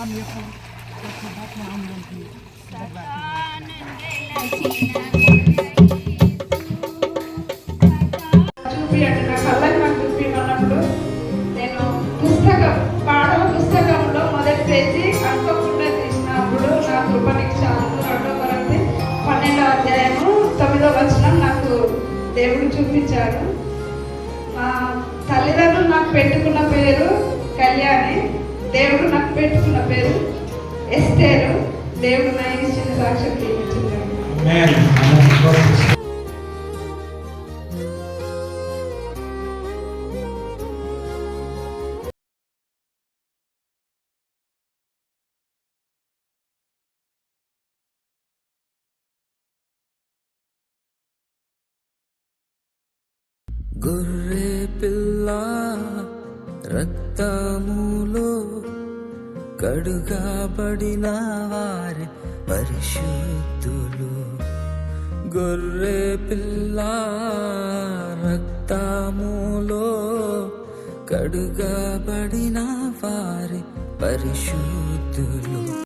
మీ యొక్క పరిశుద్ధాత్మ ఆనందానికి చూపి అంటే నా కళ్ళకి నాకు చూపిమన్నప్పుడు నేను పాఠం పుస్తకంలో మొదటి పేజీ అనుకోకుండా తీసినప్పుడు నా కృపనికి చాలు 2 కొరింథీ 12వ అధ్యాయము 9వ వచనం నాకు దేవుడు చూపించాడు. మా తల్లిదండ్రులు నాకు పెట్టుకున్న పేరు కళ్యాణి, దేవుడు నాకు పెట్టుకున్న పేరు ఎస్తేరు. దేవుడు నా ఇచ్చిన సాక్ష్యం జీవించాడు. గొర్రె పిల్ల రక్తములో కడుగబడిన వారి పరిశుద్ధులు. గొర్రె పిల్ల రక్తములో కడుగబడిన వారి పరిశుద్ధులు.